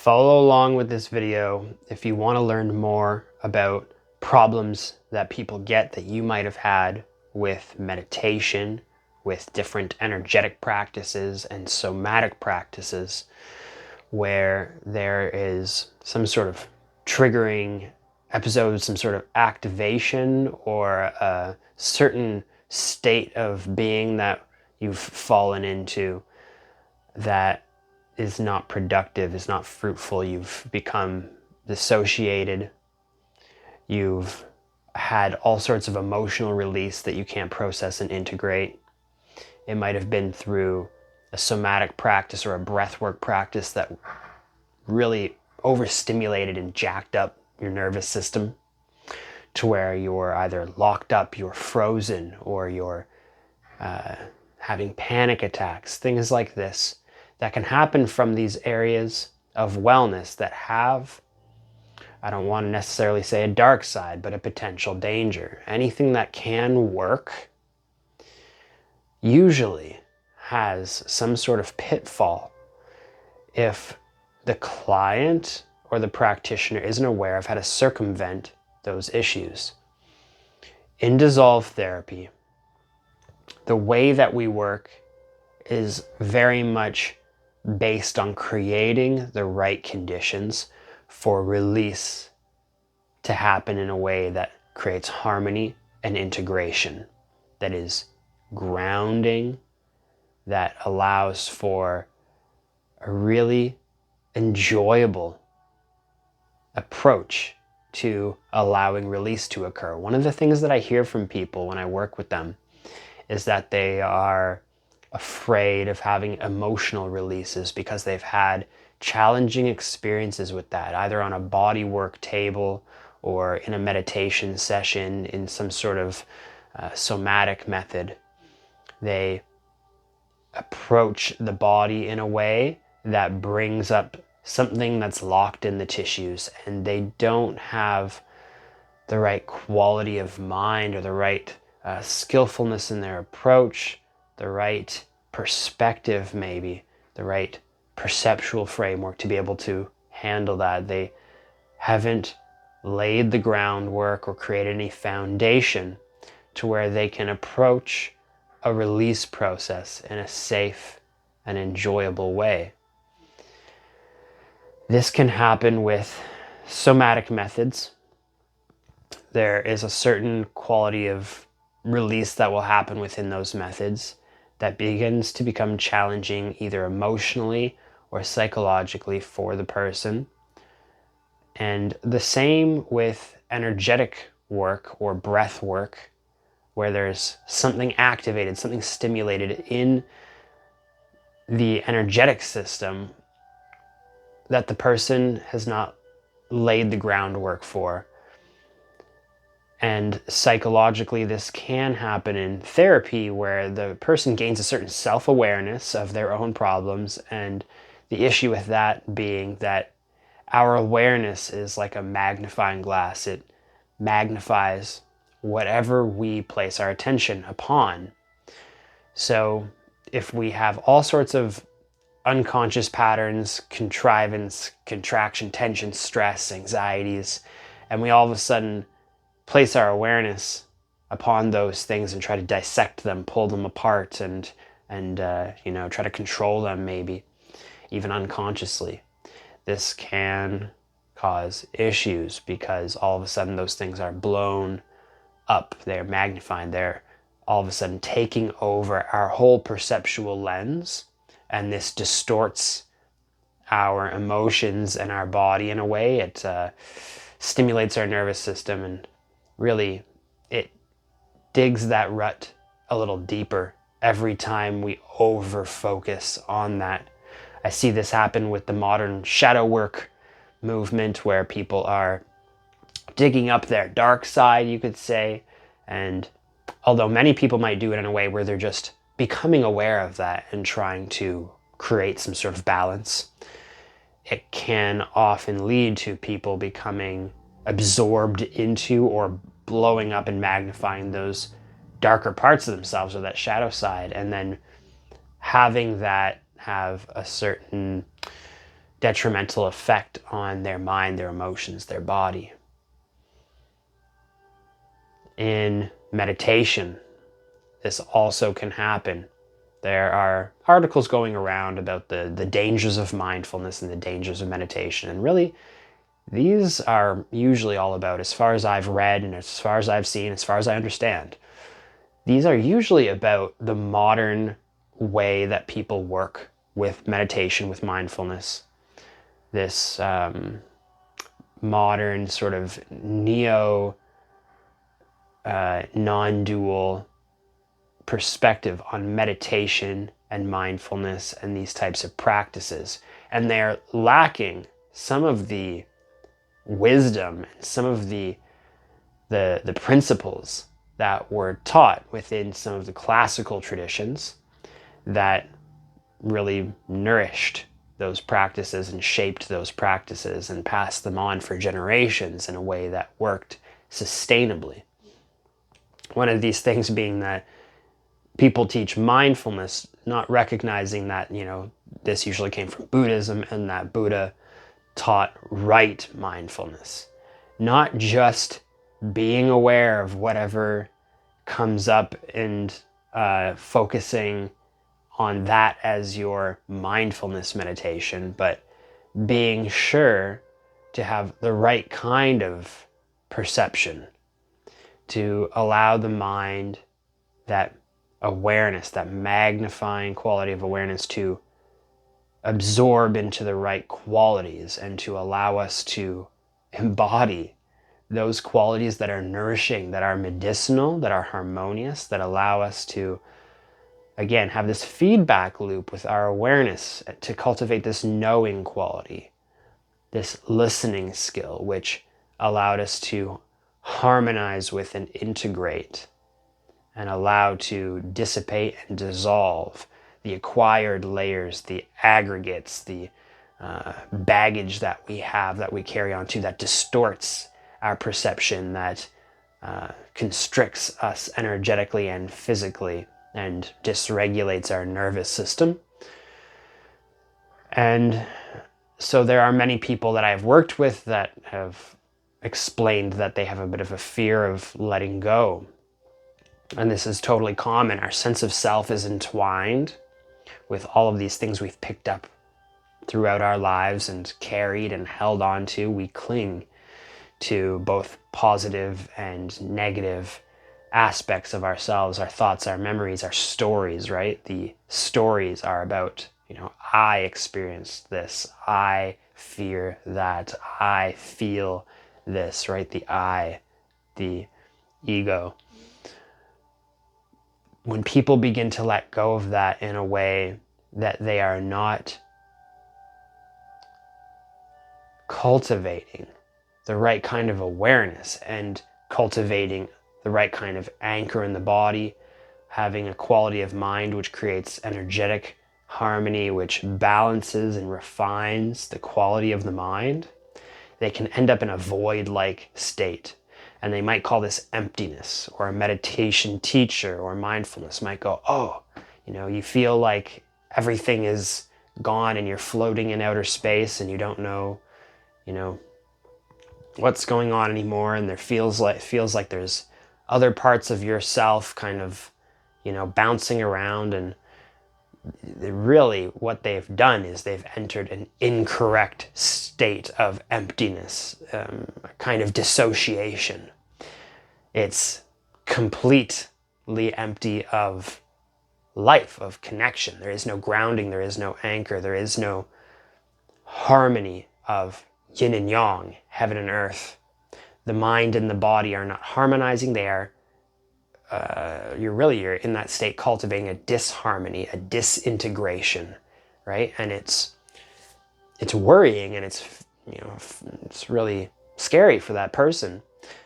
Follow along with this video if you want to learn more about problems that people get that you might have had with meditation, with different energetic practices and somatic practices, where there is some sort of triggering episode, some sort of activation, or a certain state of being that you've fallen into that is not productive, is not fruitful. You've become dissociated. You've had all sorts of emotional release that you can't process and integrate. It might have been through a somatic practice or a breathwork practice that really overstimulated and jacked up your nervous system to where you're either locked up, you're frozen, or you're having panic attacks, things like this that can happen from these areas of wellness that have, I don't want to necessarily say a dark side, but a potential danger. Anything that can work usually has some sort of pitfall if the client or the practitioner isn't aware of how to circumvent those issues. In dissolve therapy, the way that we work is very much based on creating the right conditions for release to happen in a way that creates harmony and integration, that is grounding, that allows for a really enjoyable approach to allowing release to occur. One of the things that I hear from people when I work with them is that they are afraid of having emotional releases because they've had challenging experiences with that, either on a body work table or in a meditation session in some sort of somatic method. They approach the body in a way that brings up something that's locked in the tissues, and they don't have the right quality of mind or the right skillfulness in their approach, the right perspective, maybe the right perceptual framework to be able to handle that. They haven't laid the groundwork or created any foundation to where they can approach a release process in a safe and enjoyable way. This can happen with somatic methods. There is a certain quality of release that will happen within those methods that begins to become challenging either emotionally or psychologically for the person. And the same with energetic work or breath work, where there's something activated, something stimulated in the energetic system that the person has not laid the groundwork for. And psychologically, this can happen in therapy where the person gains a certain self-awareness of their own problems, and the issue with that being that our awareness is like a magnifying glass. It magnifies whatever we place our attention upon. So if we have all sorts of unconscious patterns, contrivance, contraction, tension, stress, anxieties, and we all of a sudden place our awareness upon those things and try to dissect them, pull them apart, and try to control them, maybe even unconsciously. This can cause issues because all of a sudden those things are blown up, they're magnified, they're all of a sudden taking over our whole perceptual lens, and this distorts our emotions and our body in a way. It stimulates our nervous system, and really it digs that rut a little deeper every time we over focus on that. I see this happen with the modern shadow work movement, where people are digging up their dark side, you could say. And although many people might do it in a way where they're just becoming aware of that and trying to create some sort of balance, it can often lead to people becoming absorbed into or blowing up and magnifying those darker parts of themselves or that shadow side, and then having that have a certain detrimental effect on their mind, their emotions, their body. In meditation, this also can happen. There are articles going around about the dangers of mindfulness and the dangers of meditation. And really, these are usually all about, as far as I've read and as far as I've seen, as far as I understand, these are usually about the modern way that people work with meditation, with mindfulness. This modern sort of neo non-dual perspective on meditation and mindfulness and these types of practices. And they're lacking some of the wisdom and some of the principles that were taught within some of the classical traditions that really nourished those practices and shaped those practices and passed them on for generations in a way that worked sustainably. One of these things being that people teach mindfulness, not recognizing that, this usually came from Buddhism and that Buddha taught right mindfulness, not just being aware of whatever comes up and focusing on that as your mindfulness meditation, but being sure to have the right kind of perception to allow the mind that awareness, that magnifying quality of awareness, to absorb into the right qualities and to allow us to embody those qualities that are nourishing, that are medicinal, that are harmonious, that allow us to, again, have this feedback loop with our awareness to cultivate this knowing quality, this listening skill, which allowed us to harmonize with and integrate and allow to dissipate and dissolve the acquired layers, the aggregates, the baggage that we have, that we carry on to, that distorts our perception, that constricts us energetically and physically and dysregulates our nervous system. And so there are many people that I've worked with that have explained that they have a bit of a fear of letting go. And this is totally common. Our sense of self is entwined with all of these things we've picked up throughout our lives and carried and held on to. We cling to both positive and negative aspects of ourselves, our thoughts, our memories, our stories, right? The stories are about, I experienced this, I fear that, I feel this, right? The I, the ego. When people begin to let go of that in a way that they are not cultivating the right kind of awareness and cultivating the right kind of anchor in the body, having a quality of mind which creates energetic harmony, which balances and refines the quality of the mind, they can end up in a void-like state. And they might call this emptiness, or a meditation teacher or mindfulness might go, oh, you feel like everything is gone and you're floating in outer space and you don't know, what's going on anymore. And there feels like there's other parts of yourself kind of, bouncing around. And really what they've done is they've entered an incorrect state of emptiness, a kind of dissociation. It's completely empty of life, of connection. There is no grounding, there is no anchor, there is no harmony of yin and yang, heaven and earth. The mind and the body are not harmonizing. They are you're in that state cultivating a disharmony, a disintegration, right? And it's worrying, and it's really scary for that person,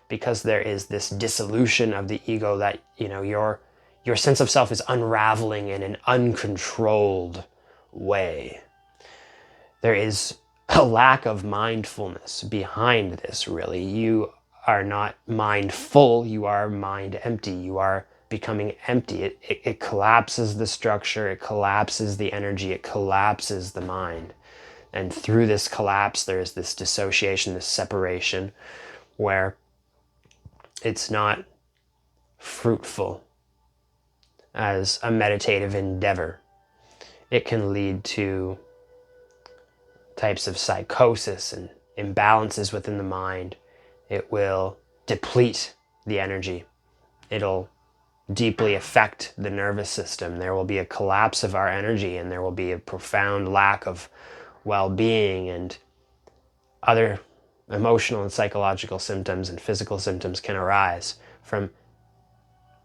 because there is this dissolution of the ego that, your sense of self is unraveling in an uncontrolled way. There is a lack of mindfulness behind this, really. You are not mindful, you are mind empty. You are becoming empty. It collapses the structure, it collapses the energy, it collapses the mind. And through this collapse, there's this dissociation, this separation, where it's not fruitful as a meditative endeavor. It can lead to types of psychosis and imbalances within the mind. It will deplete the energy. It'll deeply affect the nervous system. There will be a collapse of our energy, and there will be a profound lack of well-being, and other emotional and psychological symptoms and physical symptoms can arise from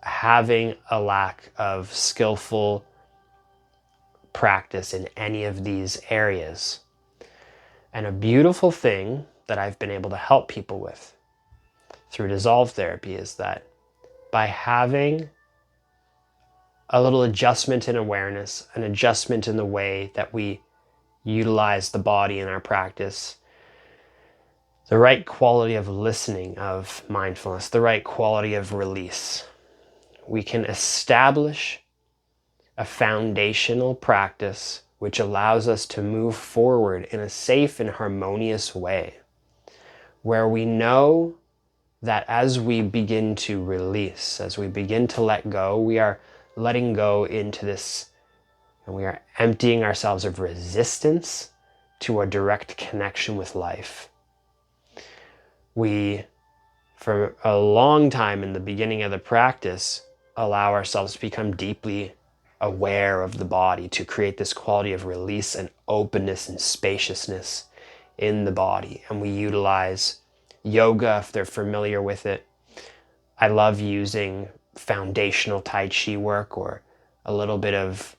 having a lack of skillful practice in any of these areas. And a beautiful thing that I've been able to help people with through dissolve therapy is that by having a little adjustment in awareness, an adjustment in the way that we utilize the body in our practice, the right quality of listening, of mindfulness, the right quality of release, we can establish a foundational practice which allows us to move forward in a safe and harmonious way, where we know that as we begin to release, as we begin to let go, we are letting go into this, and we are emptying ourselves of resistance to a direct connection with life. We, for a long time in the beginning of the practice, allow ourselves to become deeply aware of the body, to create this quality of release and openness and spaciousness in the body. And we utilize yoga, if they're familiar with it. I love using foundational Tai Chi work, or a little bit of,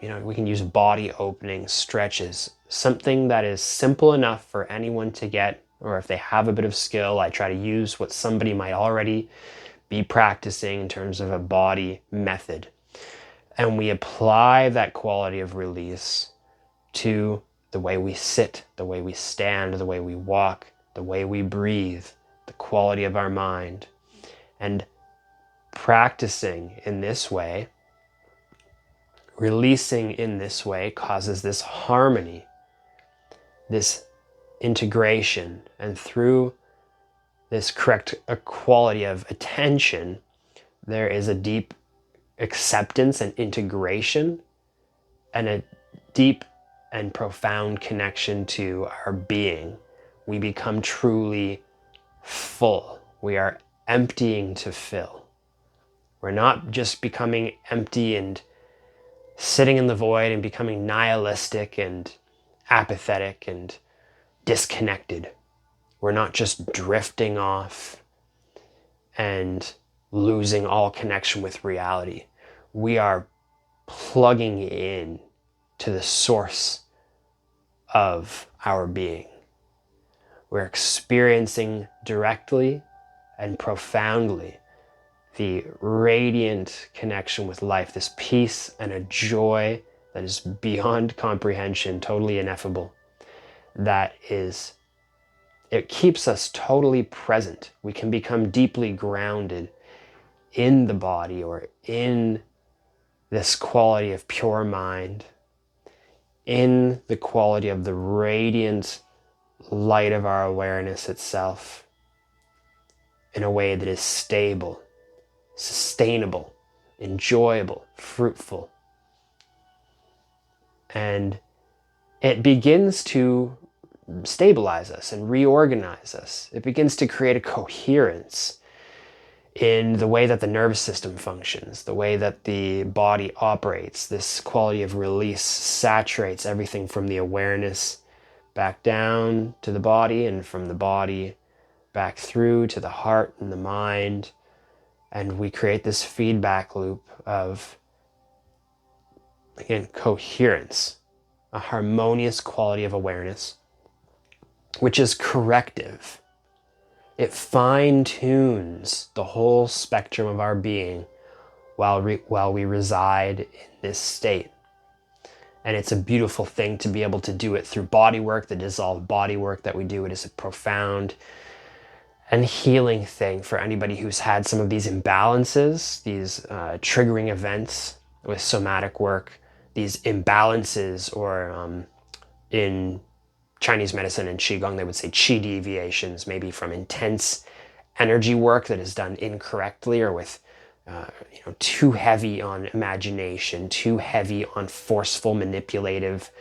we can use body opening stretches, something that is simple enough for anyone to get, or if they have a bit of skill, I try to use what somebody might already be practicing in terms of a body method. And we apply that quality of release to the way we sit, the way we stand, the way we walk, the way we breathe, the quality of our mind. And practicing in this way, releasing in this way, causes this harmony, this integration. And through this correct quality of attention, there is a deep acceptance and integration, and a deep and profound connection to our being. We become truly full. We are emptying to fill. We're not just becoming empty and sitting in the void and becoming nihilistic and apathetic and disconnected. We're not just drifting off and losing all connection with reality. We are plugging in to the source of our being. We're experiencing directly and profoundly the radiant connection with life, this peace and a joy that is beyond comprehension, totally ineffable. It keeps us totally present. We can become deeply grounded in the body, or in this quality of pure mind, in the quality of the radiant light of our awareness itself, in a way that is stable, sustainable, enjoyable, fruitful. And it begins to stabilize us and reorganize us. It begins to create a coherence in the way that the nervous system functions, the way that the body operates. This quality of release saturates everything from the awareness back down to the body, and from the body back through to the heart and the mind. And we create this feedback loop of, again, coherence, a harmonious quality of awareness, which is corrective. It fine-tunes the whole spectrum of our being while we reside in this state. And it's a beautiful thing to be able to do it through body work. The dissolve body work that we do, it is a profound and healing thing for anybody who's had some of these imbalances, these triggering events with somatic work, these imbalances or in Chinese medicine and Qigong, they would say qi deviations, maybe from intense energy work that is done incorrectly or with too heavy on imagination, too heavy on forceful, manipulative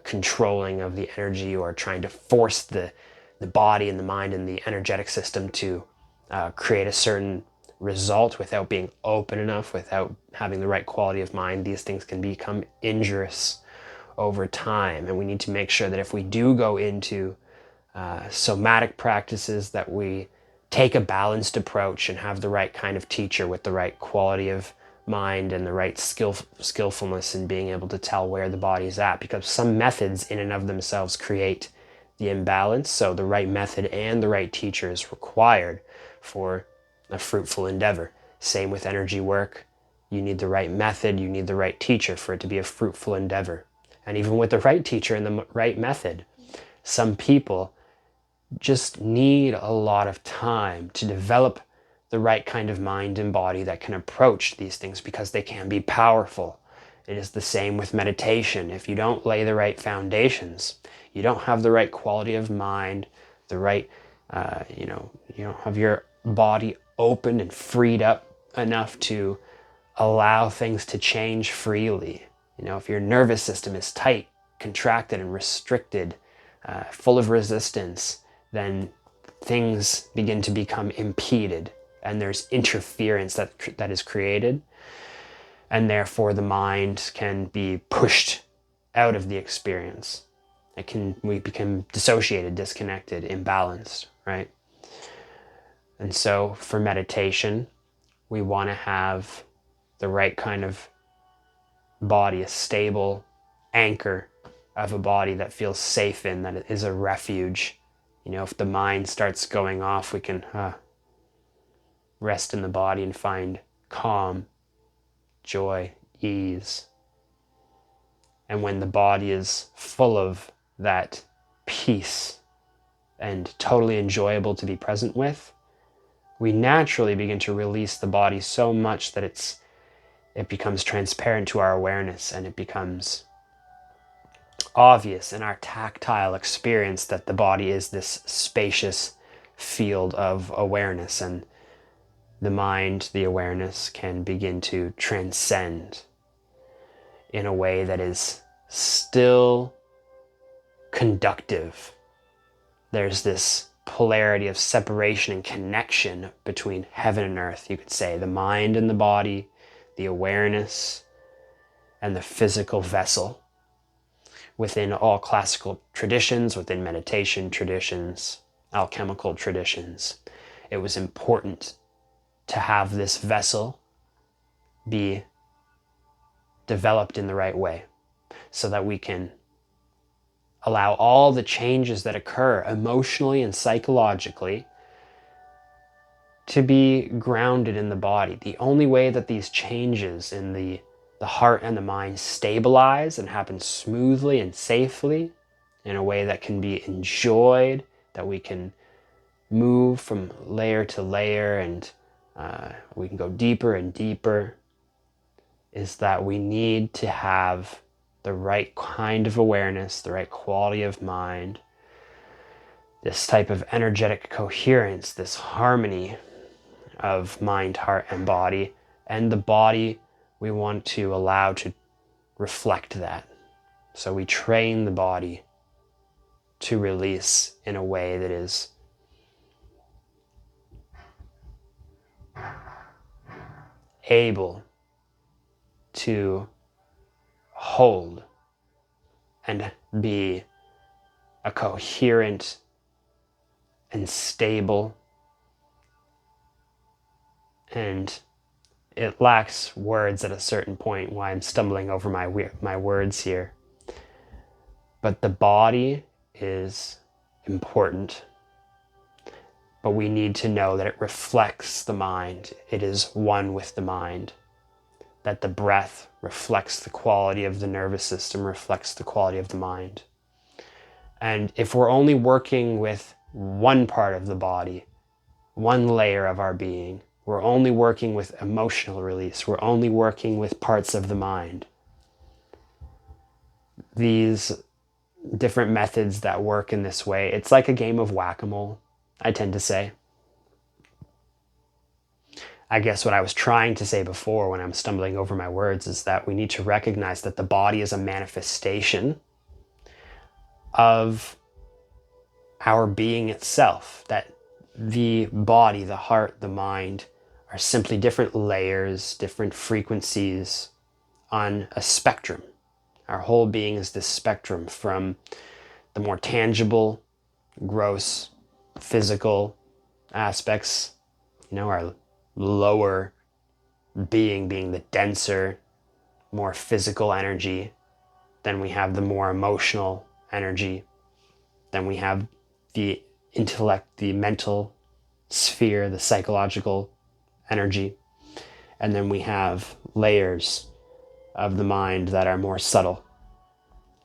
controlling of the energy, or trying to force the body and the mind and the energetic system to create a certain result without being open enough, without having the right quality of mind. These things can become injurious over time, and we need to make sure that if we do go into somatic practices, that we take a balanced approach and have the right kind of teacher with the right quality of mind and the right skillfulness in being able to tell where the body is at, because some methods in and of themselves create the imbalance. So the right method and the right teacher is required for a fruitful endeavor. Same with energy work. You need the right method, you need the right teacher for it to be a fruitful endeavor. And even with the right teacher and the right method, some people just need a lot of time to develop the right kind of mind and body that can approach these things, because they can be powerful. It is the same with meditation. If you don't lay the right foundations, you don't have the right quality of mind, the right, you don't have your body open and freed up enough to allow things to change freely. If your nervous system is tight, contracted, and restricted, full of resistance, then things begin to become impeded, and there's interference that is created, and therefore the mind can be pushed out of the experience. We become dissociated, disconnected, imbalanced, right? And so for meditation, we want to have the right kind of body, a stable anchor of a body that feels safe in, that is a refuge. If the mind starts going off, we can rest in the body and find calm, joy, ease. And when the body is full of that peace and totally enjoyable to be present with, we naturally begin to release the body so much that it becomes transparent to our awareness, and it becomes obvious in our tactile experience that the body is this spacious field of awareness, and the mind, the awareness, can begin to transcend in a way that is still conductive. There's this polarity of separation and connection between heaven and earth, you could say, the mind and the body, the awareness and the physical vessel. Within all classical traditions, within meditation traditions, alchemical traditions, it was important to have this vessel be developed in the right way, so that we can allow all the changes that occur emotionally and psychologically to be grounded in the body. The only way that these changes in the heart and the mind stabilize and happen smoothly and safely in a way that can be enjoyed, that we can move from layer to layer, and we can go deeper and deeper, is that we need to have the right kind of awareness, the right quality of mind, this type of energetic coherence, this harmony of mind, heart, and body. And the body we want to allow to reflect that. So we train the body to release in a way that is able to hold and be a coherent and stable, and it lacks words at a certain point, why I'm stumbling over my words here. But the body is important, but we need to know that it reflects the mind. It is one with the mind. That the breath reflects the quality of the nervous system, reflects the quality of the mind. And if we're only working with one part of the body, one layer of our being, we're only working with emotional release, we're only working with parts of the mind, these different methods that work in this way. It's like a game of whack-a-mole, I tend to say. I guess what I was trying to say before when I'm stumbling over my words is that we need to recognize that the body is a manifestation of our being itself, that the body, the heart, the mind are simply different layers, different frequencies on a spectrum. Our whole being is this spectrum from the more tangible, gross, physical aspects, our lower being the denser, more physical energy. Then we have the more emotional energy. Then we have the intellect, the mental sphere, the psychological energy. And then we have layers of the mind that are more subtle.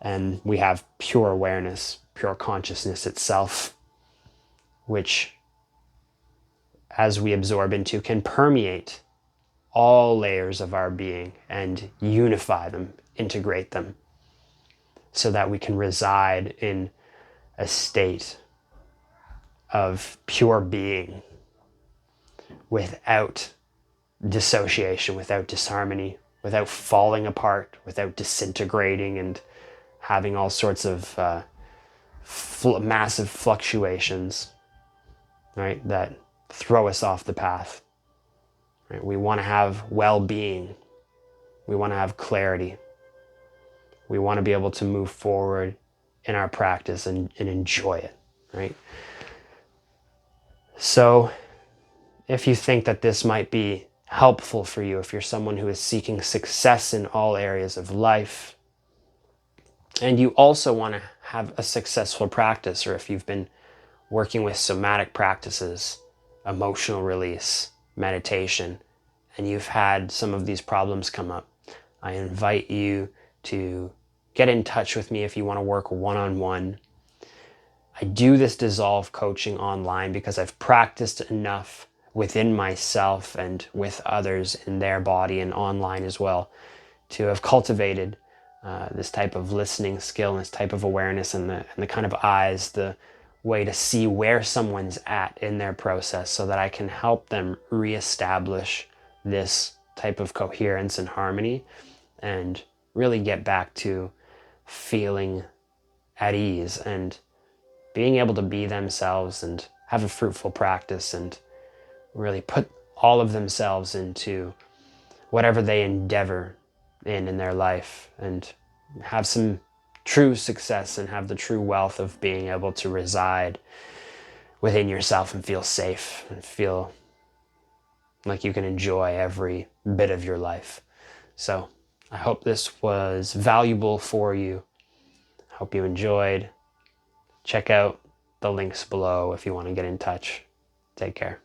And we have pure awareness, pure consciousness itself, which, as we absorb into, can permeate all layers of our being and unify them, integrate them, so that we can reside in a state of pure being without dissociation, without disharmony, without falling apart, without disintegrating and having all sorts of massive fluctuations, right, that throw us off the path. Right? We want to have well-being. We want to have clarity. We want to be able to move forward in our practice and enjoy it, right? So if you think that this might be helpful for you, if you're someone who is seeking success in all areas of life, and you also want to have a successful practice, or if you've been working with somatic practices, emotional release, meditation, and you've had some of these problems come up, I invite you to get in touch with me if you want to work one-on-one. I do this dissolve coaching online because I've practiced enough within myself and with others in their body and online as well to have cultivated this type of listening skill and this type of awareness and the kind of eyes, the way to see where someone's at in their process so that I can help them reestablish this type of coherence and harmony and really get back to feeling at ease and being able to be themselves and have a fruitful practice and really put all of themselves into whatever they endeavor in their life and have some true success and have the true wealth of being able to reside within yourself and feel safe and feel like you can enjoy every bit of your life. So I hope this was valuable for you. I hope you enjoyed. Check out the links below if you want to get in touch. Take care.